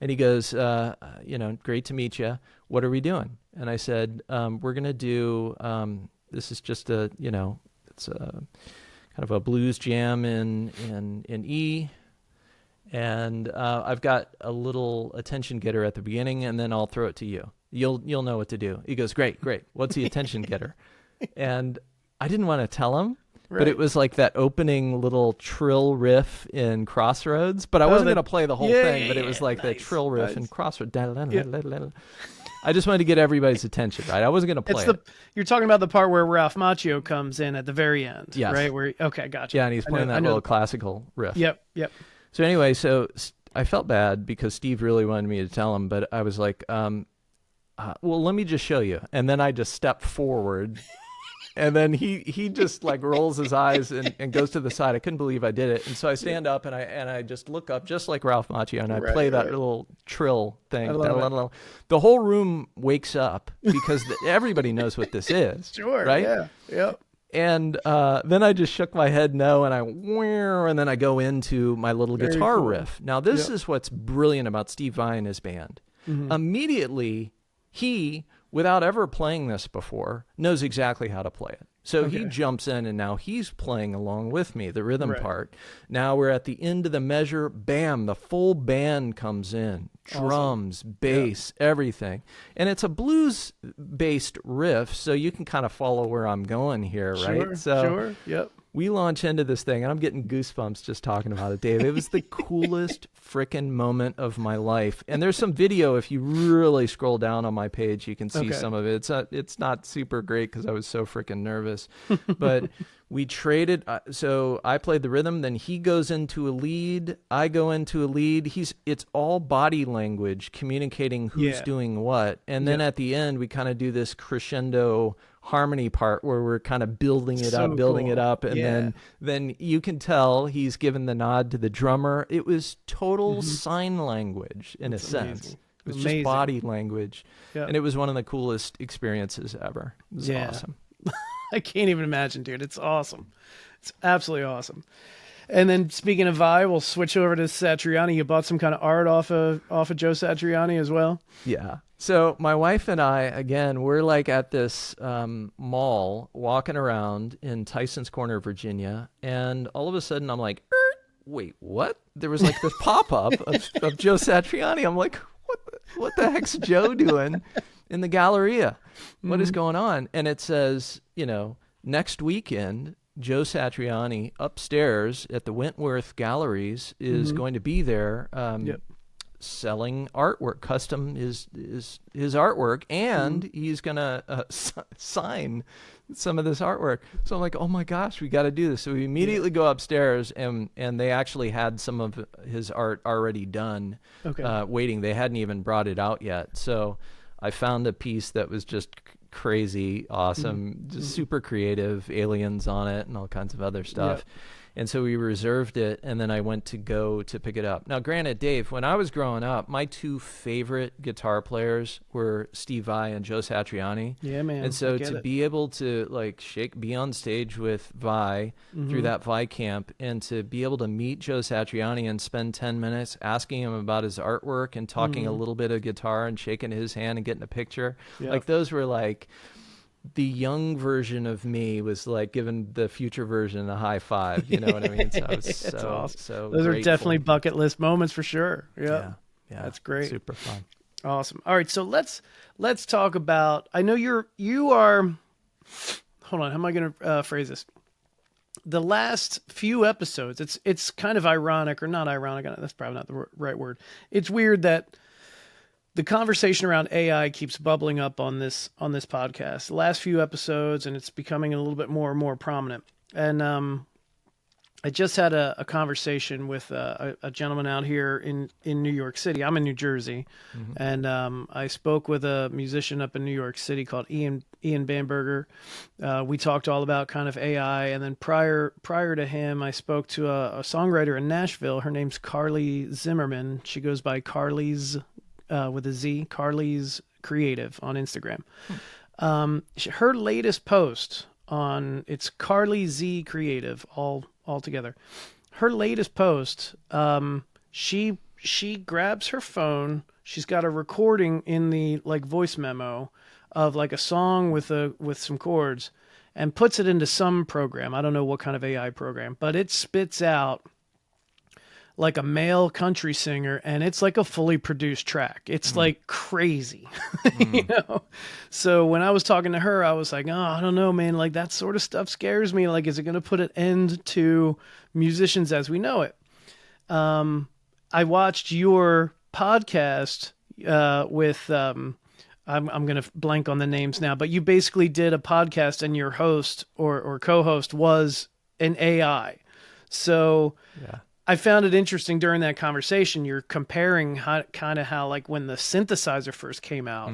And he goes, great to meet you. What are we doing? And I said, we're going to do, this is just it's a kind of a blues jam in E. And I've got a little attention getter at the beginning, and then I'll throw it to you. You'll know what to do. He goes, great. What's the attention getter? And I didn't want to tell him, but it was like that opening little trill riff in Crossroads. But I wasn't going to play the whole thing, but it was like the trill riff in Crossroads. I just wanted to get everybody's attention, right? I wasn't going to play it. You're talking about the part where Ralph Macchio comes in at the very end, yes. Right? Okay, gotcha. Yeah, and he's playing that little classical riff. Yep. So anyway, I felt bad because Steve really wanted me to tell him, but I was like, well, let me just show you. And then I just stepped forward, and then he just like rolls his eyes and goes to the side. I couldn't believe I did it. And so I stand up and I just look up just like Ralph Macchio, and I play that little trill thing. The whole room wakes up because everybody knows what this is. Sure. Right? Yeah. Yep. And then I just shook my head no, and then I go into my little guitar riff. Now, this is what's brilliant about Steve Vai and his band. Mm-hmm. Immediately, he, without ever playing this before, knows exactly how to play it. So he jumps in, and now he's playing along with me, the rhythm part. Now we're at the end of the measure. Bam, the full band comes in. Drums, bass, everything. And it's a blues-based riff, so you can kind of follow where I'm going here, right? Sure, yep. We launch into this thing, and I'm getting goosebumps just talking about it, Dave. It was the coolest frickin' moment of my life. And there's some video. If you really scroll down on my page, you can see some of it. It's not super great because I was so frickin' nervous. But we traded. So I played the rhythm. Then he goes into a lead. I go into a lead. It's all body language communicating who's doing what. And then at the end, we kind of do this crescendo harmony part where we're kind of building it up, and then you can tell he's given the nod to the drummer. It was total sign language in a sense. It was just body language, and it was one of the coolest experiences ever. It was awesome. I can't even imagine, dude. It's awesome. It's absolutely awesome. And then speaking of Vai, we'll switch over to Satriani. You bought some kind of art off of Joe Satriani as well? Yeah. So my wife and I, again, we're like at this mall walking around in Tyson's Corner, Virginia, and all of a sudden I'm like, wait, what? There was like this pop-up of Joe Satriani. I'm like, what the heck's Joe doing in the Galleria? What is going on? And it says, next weekend, Joe Satriani upstairs at the Wentworth Galleries is going to be there selling artwork, custom his artwork, and he's going to sign some of this artwork. So I'm like, oh my gosh, we got to do this. So we immediately go upstairs, and they actually had some of his art already done, waiting. They hadn't even brought it out yet. So I found a piece that was just crazy awesome, just super creative, aliens on it and all kinds of other stuff. And so we reserved it, and then I went to go to pick it up. Now, granted, Dave, when I was growing up, my two favorite guitar players were Steve Vai and Joe Satriani. Yeah, man. And so to be able to be on stage with Vai through that Vai camp, and to be able to meet Joe Satriani and spend 10 minutes asking him about his artwork and talking a little bit of guitar and shaking his hand and getting a picture, those were like... The young version of me was like giving the future version a high five. You know what I mean? So I was so those grateful. are definitely bucket list moments for sure. Yeah, that's great. Super fun. Awesome. All right, so let's talk about. I know you are. Hold on. How am I going to phrase this? The last few episodes, it's kind of ironic, or not ironic. That's probably not the right word. It's weird that the conversation around AI keeps bubbling up on this podcast. The last few episodes, and it's becoming a little bit more and more prominent. And I just had a conversation with a gentleman out here in New York City. I'm in New Jersey, and I spoke with a musician up in New York City called Ian Bamberger. We talked all about kind of AI, and then prior to him, I spoke to a songwriter in Nashville. Her name's Carly Zimmerman. She goes by Carly's with a Z, Carly's Creative on Instagram. Her latest post it's Carly Z Creative all together. Her latest post, she she grabs her phone. She's got a recording in the like voice memo of like a song with some chords, and puts it into some program. I don't know what kind of AI program, but it spits out like a male country singer, and it's like a fully produced track. It's like crazy, you know? So when I was talking to her, I was like, oh, I don't know, man. Like that sort of stuff scares me. Like, is it going to put an end to musicians as we know it? I watched your podcast with, I'm going to blank on the names now, but you basically did a podcast and your host or co-host was an AI. So Yeah. I found it interesting during that conversation. You're comparing how like when the synthesizer first came out,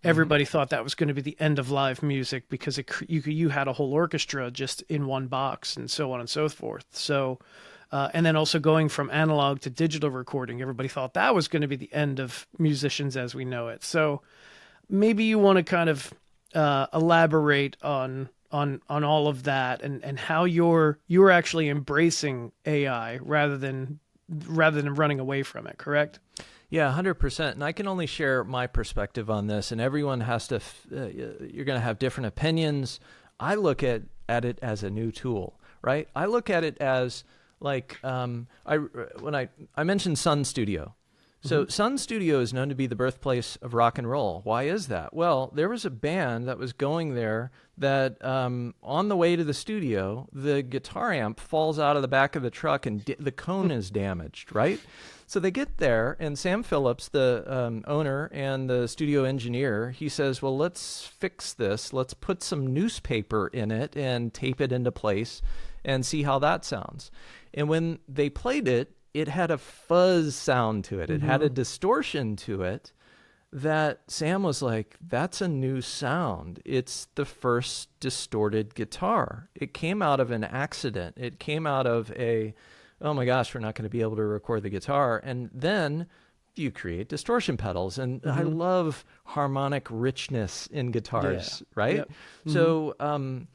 everybody thought that was going to be the end of live music because you had a whole orchestra just in one box and so on and so forth. So, and then also going from analog to digital recording, everybody thought that was going to be the end of musicians as we know it. So maybe you want to kind of elaborate on all of that and how you're actually embracing AI rather than running away from it, correct? Yeah, 100%. And I can only share my perspective on this, and everyone has to, you're going to have different opinions. I look at it as a new tool, right? I look at it as like, when I mentioned Sun Studio. So Sun Studio is known to be the birthplace of rock and roll. Why is that? Well, there was a band that was going there that on the way to the studio, the guitar amp falls out of the back of the truck and the cone is damaged, right? So they get there, and Sam Phillips, the owner and the studio engineer, he says, well, let's fix this. Let's put some newspaper in it and tape it into place and see how that sounds. And when they played it, it had a fuzz sound to it. It had a distortion to it that Sam was like, that's a new sound. It's the first distorted guitar. It came out of an accident. It came out of oh my gosh, we're not going to be able to record the guitar. And then you create distortion pedals. And I love harmonic richness in guitars, right? Yep. So,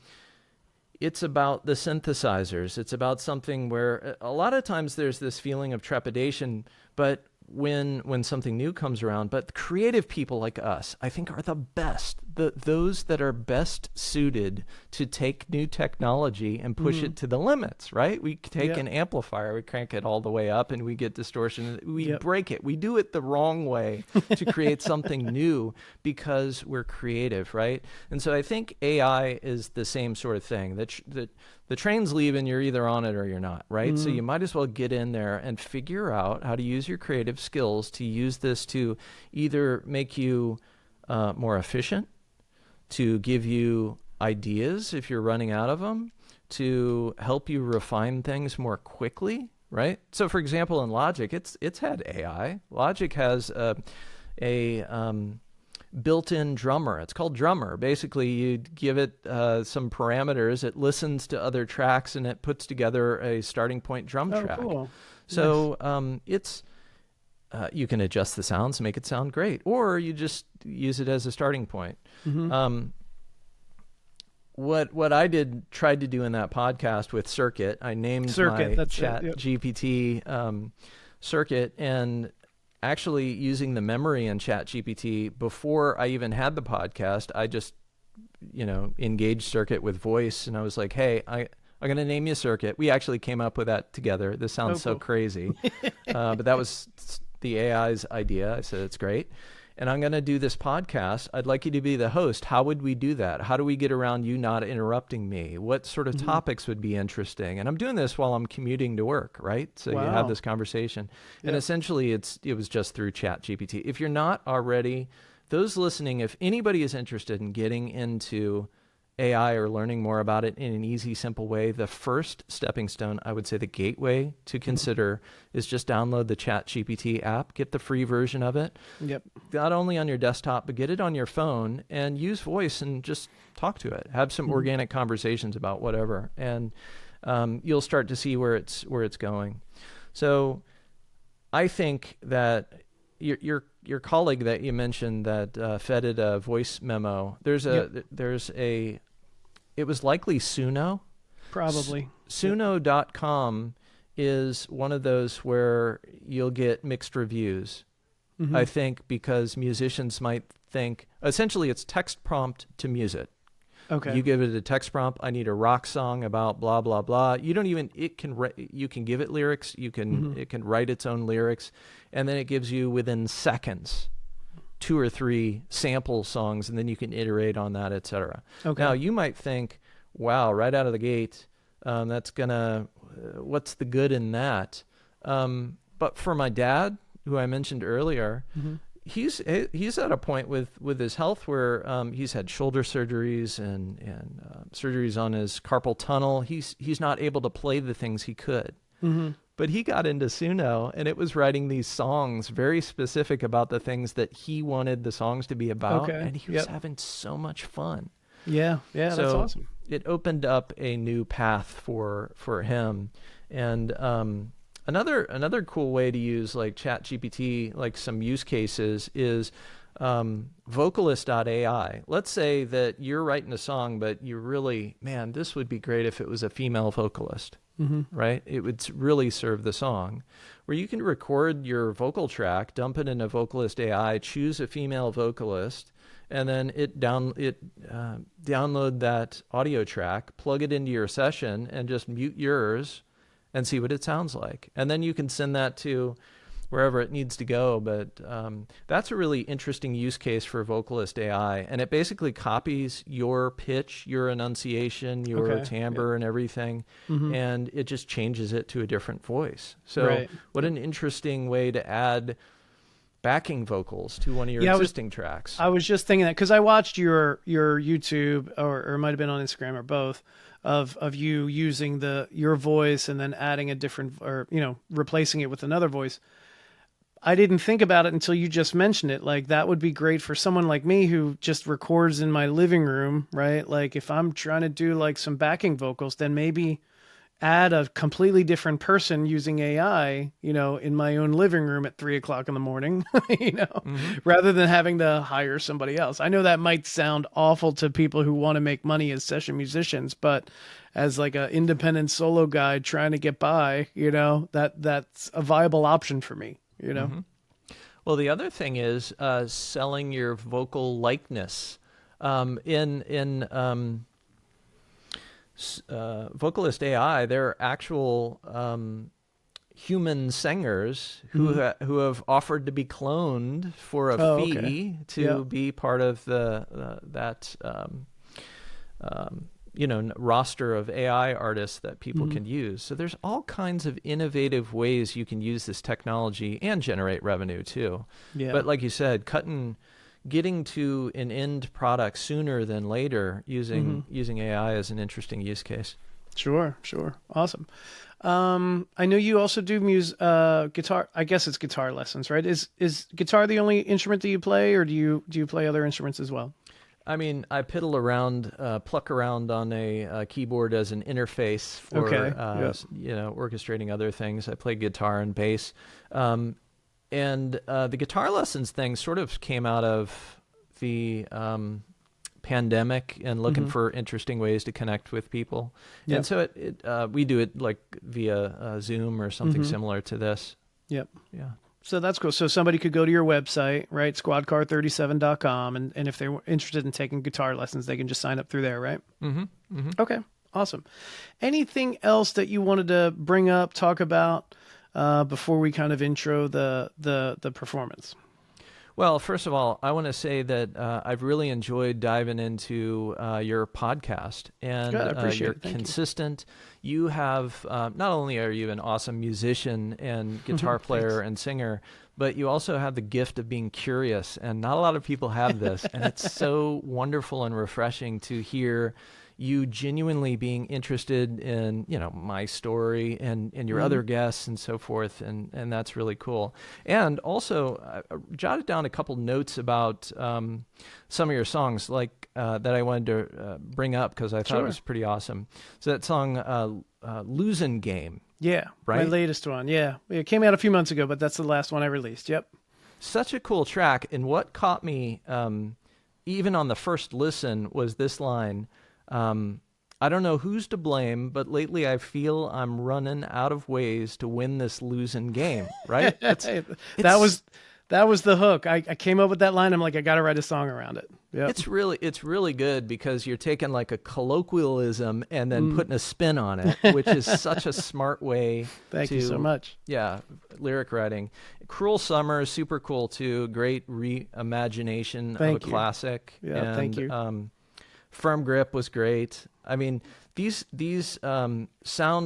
it's about the synthesizers. It's about something where a lot of times there's this feeling of trepidation, but when something new comes around, but creative people like us, I think are the best, those that are best suited to take new technology and push it to the limits, right? We take an amplifier, we crank it all the way up and we get distortion. We break it. We do it the wrong way to create something new because we're creative, right? And so I think AI is the same sort of thing. The train's leaving, you're either on it or you're not, right? So you might as well get in there and figure out how to use your creative skills to use this to either make you more efficient, to give you ideas if you're running out of them, to help you refine things more quickly, right? So for example, in Logic, it's had AI. Logic has a built-in drummer. It's called Drummer. Basically, you give it some parameters, it listens to other tracks, and it puts together a starting point drum track. Cool. So nice. You can adjust the sounds, make it sound great, or you just use it as a starting point. What I tried to do in that podcast with Circuit, I named my Chat GPT Circuit, and actually using the memory in Chat GPT before I even had the podcast, I just, engaged Circuit with voice, and I was like, hey, I'm going to name you Circuit. We actually came up with that together. This sounds so crazy. But that was the AI's idea. I said, it's great. And I'm going to do this podcast. I'd like you to be the host. How would we do that? How do we get around you not interrupting me? What sort of topics would be interesting? And I'm doing this while I'm commuting to work, right? So you have this conversation. And essentially it was just through Chat GPT. If you're not already, those listening, if anybody is interested in getting into AI or learning more about it in an easy, simple way, the first stepping stone, I would say the gateway to consider is just download the ChatGPT app, get the free version of it. Yep. Not only on your desktop, but get it on your phone and use voice and just talk to it. Have some organic conversations about whatever, and you'll start to see where it's going. So I think that your colleague that you mentioned that fed it a voice memo, it was likely Suno. Probably. Suno.com is one of those where you'll get mixed reviews. I think because musicians might think, essentially it's text prompt to music. Okay. You give it a text prompt. I need a rock song about blah blah blah. You don't even. You can give it lyrics. It can write its own lyrics, and then it gives you within seconds 2 or 3 sample songs, and then you can iterate on that, etc. Okay. Now you might think, wow, right out of the gate, that's gonna. What's the good in that? But for my dad, who I mentioned earlier. He's at a point with his health where he's had shoulder surgeries and surgeries on his carpal tunnel. He's not able to play the things he could. But he got into Suno, and it was writing these songs very specific about the things that he wanted the songs to be about, and he was having so much fun. Yeah, so that's awesome. It opened up a new path for him, and Another cool way to use like ChatGPT, like some use cases, is vocalist.ai. Let's say that you're writing a song, but you really, man, this would be great if it was a female vocalist, right? It would really serve the song. Where you can record your vocal track, dump it in a vocalist AI, choose a female vocalist, and then download that audio track, plug it into your session, and just mute yours and see what it sounds like. And then you can send that to wherever it needs to go. But that's a really interesting use case for Vocalist AI. And it basically copies your pitch, your enunciation, your timbre and everything. And it just changes it to a different voice. So what an interesting way to add backing vocals to one of your existing tracks. I was just thinking that because I watched your YouTube, or it might have been on Instagram, or both, of you using your voice and then adding a different, or replacing it with another voice. I didn't think about it until you just mentioned it. Like, that would be great for someone like me who just records in my living room, right? Like, if I'm trying to do like some backing vocals, then maybe add a completely different person using AI, in my own living room at 3:00 in the morning, rather than having to hire somebody else. I know that might sound awful to people who want to make money as session musicians, but as like an independent solo guy trying to get by, that's a viable option for me, Well, the other thing is selling your vocal likeness. Vocalist AI, they're actual human singers who have offered to be cloned for a fee to be part of that roster of AI artists that people can use. So there's all kinds of innovative ways you can use this technology and generate revenue too. Yeah. But like you said, getting to an end product sooner than later using AI is an interesting use case. Sure. Awesome. I know you also do guitar. I guess it's guitar lessons, right? Is guitar the only instrument that you play, or do you play other instruments as well? I mean, I piddle around, pluck around on a keyboard as an interface for orchestrating other things. I play guitar and bass. And the guitar lessons thing sort of came out of the pandemic and looking for interesting ways to connect with people. Yep. And so we do it like via Zoom or something similar to this. Yep. Yeah. So that's cool. So somebody could go to your website, right, Squadcar37.com, and if they're interested in taking guitar lessons, they can just sign up through there, right? Okay, awesome. Anything else that you wanted to bring up, talk about before we kind of intro the performance? Well, first of all, I want to say that I've really enjoyed diving into your podcast, and good, I appreciate you're it. Thank consistent. You have not only are you an awesome musician and guitar player and singer, but you also have the gift of being curious, and not a lot of people have this, and it's so wonderful and refreshing to hear you genuinely being interested in, my story and your other guests and so forth. And that's really cool. And also I jotted down a couple notes about some of your songs that I wanted to bring up because I thought it was pretty awesome. So that song, Losing Game. Yeah. Right? My latest one. Yeah. It came out a few months ago, but that's the last one I released. Yep. Such a cool track. And what caught me, even on the first listen, was this line, I don't know who's to blame, but lately I feel I'm running out of ways to win this losing game, right? That was the hook. I came up with that line. I'm like, I got to write a song around it. Yep. It's really good because you're taking like a colloquialism and then putting a spin on it, which is such a smart way. Thank you so much. Yeah, lyric writing. Cruel Summer is super cool too. Great reimagination of a classic. Yeah, thank you. Firm Grip was great. I mean, these sound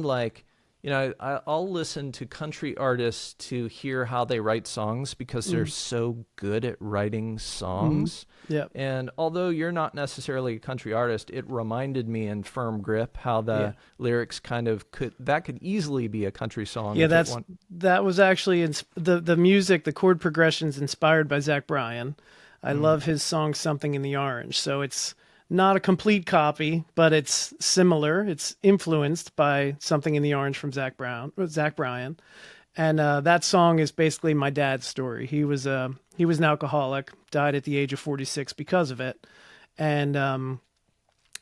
like, you know, I'll listen to country artists to hear how they write songs because they're so good at writing songs. Yeah. And although you're not necessarily a country artist, it reminded me in Firm Grip how the lyrics kind of could easily be a country song. Yeah, that was actually the music, the chord progressions inspired by Zach Bryan. I love his song Something in the Orange. So it's not a complete copy, but it's similar. It's influenced by Something in the Orange from Zach Bryan. And that song is basically my dad's story. He was an alcoholic, died at the age of 46 because of it. And,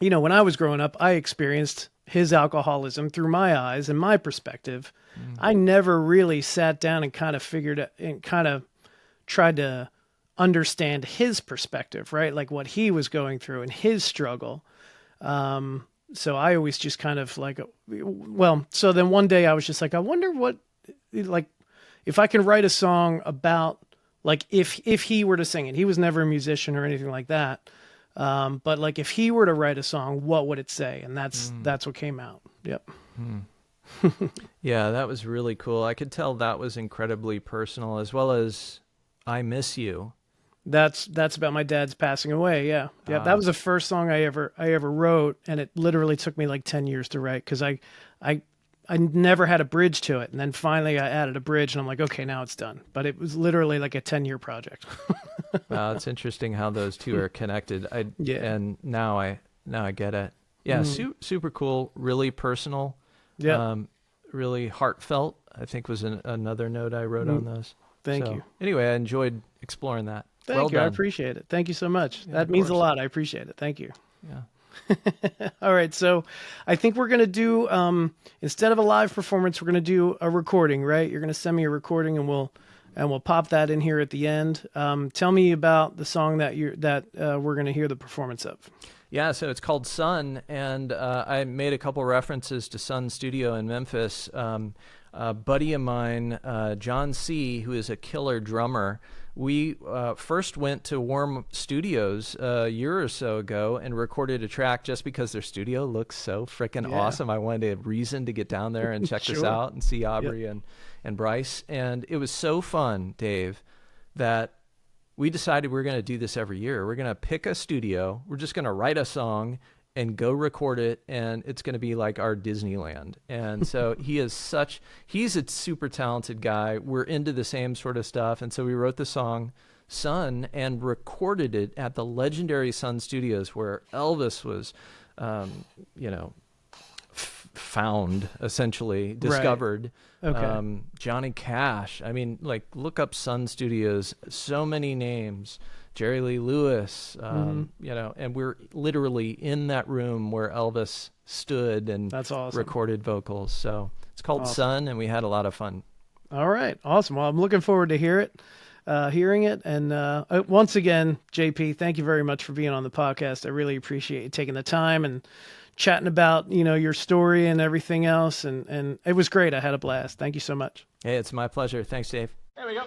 you know, when I was growing up, I experienced his alcoholism through my eyes and my perspective. I never really sat down and kind of tried to understand his perspective, right? Like what he was going through and his struggle. So I always just kind of like, so then one day I was just like, I wonder what, like, if I can write a song about, like, if he were to sing it. He was never a musician or anything like that. But like, if he were to write a song, what would it say? And that's what came out. Yep. Yeah, that was really cool. I could tell that was incredibly personal, as well as I Miss You. That's about my dad's passing away. Yeah. Yeah. That was the first song I ever wrote. And it literally took me like 10 years to write. Cause I never had a bridge to it. And then finally I added a bridge and I'm like, okay, now it's done. But it was literally like a 10-year project. Wow. It's interesting how those two are connected. And now I get it. Yeah. Super cool. Really personal. Yeah. Really heartfelt, I think was another note I wrote on those. Thank you. Anyway, I enjoyed exploring that. Thank you. I appreciate it. Thank you so much. That means a lot. I appreciate it. Thank you. Yeah. All right. So I think we're going to do, instead of a live performance, we're going to do a recording, right? You're going to send me a recording and we'll pop that in here at the end. Tell me about the song that we're going to hear the performance of. Yeah, so it's called Sun, and I made a couple references to Sun Studio in Memphis. A buddy of mine, John C., who is a killer drummer, we first went to Warm Studios a year or so ago and recorded a track just because their studio looks so freaking awesome. I wanted a reason to get down there and check this out and see Aubrey and Bryce. And it was so fun, Dave, that we decided we're going to do this every year. We're going to pick a studio. We're just going to write a song and go record it, and it's going to be like our Disneyland. And so he's a super talented guy. We're into the same sort of stuff. And so we wrote the song Sun and recorded it at the legendary Sun Studios where Elvis was, found, essentially, discovered. Right. Okay. Johnny Cash. I mean, like, look up Sun Studios. So many names. Jerry Lee Lewis, and we're literally in that room where Elvis stood and that's awesome. Recorded vocals. So it's called Sun, and we had a lot of fun. All right. Awesome. Well, I'm looking forward to hearing it. And once again, JP, thank you very much for being on the podcast. I really appreciate you taking the time and chatting about, your story and everything else. And it was great. I had a blast. Thank you so much. Hey, it's my pleasure. Thanks, Dave. There we go.